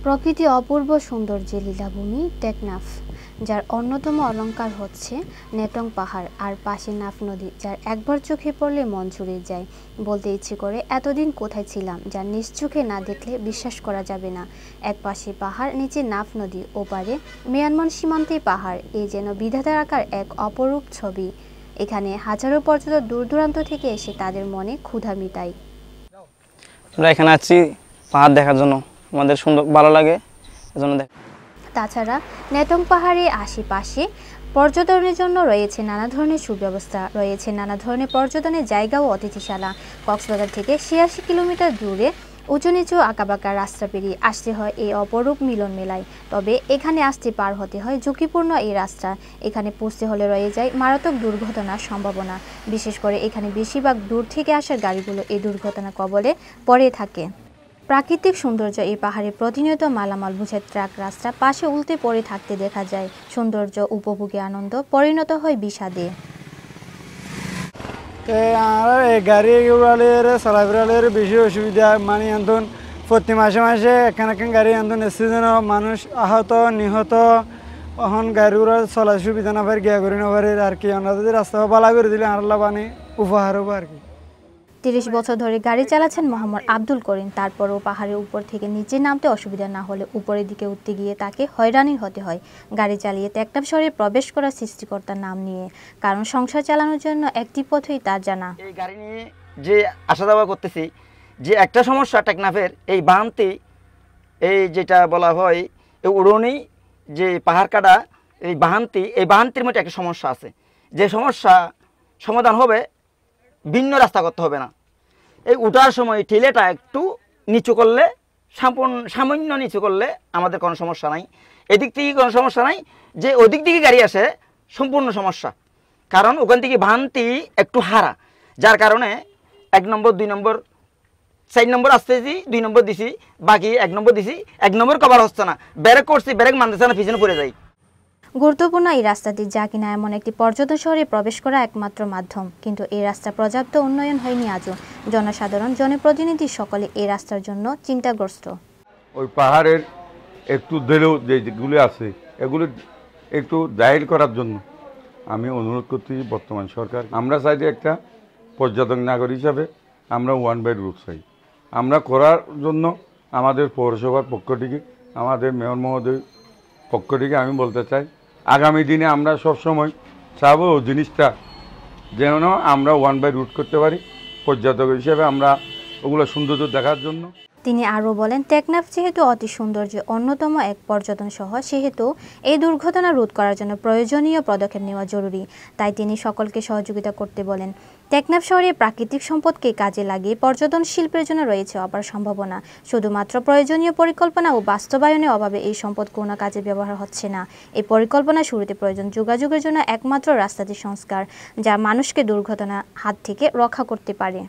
প্রকৃতি অপূর্ব সৌন্দর্যে লীলাভূমি টেকনাফ, যার অন্যতম অলংকার হচ্ছে নেটং পাহাড় আর পাশে নাফ নদী, যার একবার চোখে পড়লে মন জুড়ে যায়। বলতে ইচ্ছে করে এতদিন কোথায় ছিলাম, যা নিজ চোখে না দেখলে বিশ্বাস করা যাবে না। এক পাশে পাহাড়, নিচে নাফ নদী, ওপারে মিয়ানমার সীমান্তে পাহাড়, এই যেন বিধাতার আঁকার এক অপরূপ ছবি। এখানে হাজারো পর্যটক দূর দূরান্ত থেকে এসে তাদের মনে ক্ষুধা মিটায়। আমরা এখানে আছি পাহাড় দেখার জন্য, আমাদের সুন্দর ভালো লাগে এজন্য। তাছাড়া নেটং পাহাড়ের আশেপাশে পর্যটনের জন্য রয়েছে নানা ধরনের সুব্যবস্থা, রয়েছে নানা ধরনের পর্যটনের জায়গা ও অতিথিশালা। কক্সবাজার থেকে ৮৬ কিলোমিটার দূরে উঁচু নিচু আঁকাবাঁকা রাস্তা পেরিয়ে আসতে হয় এই অপরূপ মিলন মেলায়। তবে এখানে আসতে পার হতে হয় ঝুঁকিপূর্ণ এই রাস্তা। এখানে পৌঁছতে হলে রয়ে যায় মারাত্মক দুর্ঘটনার সম্ভাবনা। বিশেষ করে এখানে বেশিরভাগ দূর থেকে আসার গাড়িগুলো এই দুর্ঘটনার কবলে পড়ে থাকে। প্রাকৃতিক সৌন্দর্য এই পাহাড়ে প্রতিনিয়ত মালামাল বোঝাই ট্রাক রাস্তা পাশে উল্টে পড়ে থাকতে দেখা যায়। সৌন্দর্য উপভোগে আনন্দ পরিণত হয় বিষাদে। গাড়ি চলাফেরালের বেশি অসুবিধা, মানে এখন প্রতি মাসে মাসে এখানে গাড়ি এখন এসেছেন মানুষ আহত নিহত, এখন গাড়ি চলার সুবিধা না পারে, গিয়া করে না পারে আর কি। আমরা যদি রাস্তা বালা করে দিলে আল্লাহ মানে উপহার হবো আর কি। ৩০ বছর ধরে গাড়ি চালাচ্ছেন মোহাম্মদ আব্দুল করিম। তারপরও পাহাড়ের উপর থেকে নিচে নামতে অসুবিধা না হলে উপরের দিকে উঠতে গিয়ে তাকে হয়রানি হতে হয়। গাড়ি চালিয়ে টেকনাফ শহরে প্রবেশ করা সৃষ্টিকর্তার নাম নিয়ে, কারণ সংসার চালানোর জন্য একটি পথই তার জানা। এই গাড়ি নিয়ে যে আসা যাওয়া করতেছি, যে একটা সমস্যা টেকনাফের এই বাহান্তি, এই যেটা বলা হয় এই উড়নি, যে পাহাড় কাটা এই বাহান্তির মধ্যে একটা সমস্যা আছে। যে সমস্যা সমাধান হবে, ভিন্ন রাস্তা করতে হবে না। এই উঠার সময় ঠেলেটা একটু নিচু করলে, সামান্য নিচু করলে আমাদের কোনো সমস্যা নাই। এদিক থেকে কোনো সমস্যা নাই, যে ওদিক থেকে গাড়ি আসে সম্পূর্ণ সমস্যা। কারণ ওখান থেকে ভান্তি একটু হারা, যার কারণে ১ নম্বর ২ নম্বর ৪ নম্বর আসতেছি, ২ নম্বর দিছি, বাকি ১ নম্বর দিছি, ১ নম্বর কভার হচ্ছে না, ব্রেক করছি, ব্রেক মানতেছে না, পিছনে পড়ে যাই। গুরুত্বপূর্ণ এই রাস্তাটি, যা কিনা এমন একটি পর্যটন শহরে প্রবেশ করা একমাত্র মাধ্যম, কিন্তু এই রাস্তা পর্যাপ্ত উন্নয়ন হয়নি আজও। জনসাধারণ, জনপ্রতিনিধি সকলে এই রাস্তার জন্য চিন্তাগ্রস্ত। ওই পাহাড়ের একটু দিলেও যেগুলো আছে এগুলো একটু জাহির করার জন্য আমি অনুরোধ করছি বর্তমান সরকার। আমরা চাই যে একটা পর্যটক নাগরিক হিসাবে আমরা 1 বাই রুট চাই। আমরা করার জন্য আমাদের পৌরসভার পক্ষ থেকে, আমাদের মেয়র মহোদয়ের পক্ষ থেকে আমি বলতে চাই, আগামী দিনে আমরা সবসময় চাবো ওই জিনিসটা যেন আমরা 1 বাই রুট করতে পারি পর্যটক হিসেবে, আমরা ওগুলো সৌন্দর্য দেখার জন্য। তিনি আরও বলেন, টেকনাফ যেহেতু অতি সৌন্দর্য অন্যতম এক পর্যটন শহর, সেহেতু এই দুর্ঘটনা রোধ করার জন্য প্রয়োজনীয় পদক্ষেপ নেওয়া জরুরি। তাই তিনি সকলকে সহযোগিতা করতে বলেন। টেকনাফ শহরের প্রাকৃতিক সম্পদকে কাজে লাগিয়ে পর্যটন শিল্পের জন্য রয়েছে অপার সম্ভাবনা। শুধুমাত্র প্রয়োজনীয় পরিকল্পনা ও বাস্তবায়নের অভাবে এই সম্পদ কোনো কাজে ব্যবহার হচ্ছে না। এই পরিকল্পনা শুরুতে প্রয়োজন যোগাযোগের জন্য একমাত্র রাস্তাটি সংস্কার, যা মানুষকে দুর্ঘটনার হাত থেকে রক্ষা করতে পারে।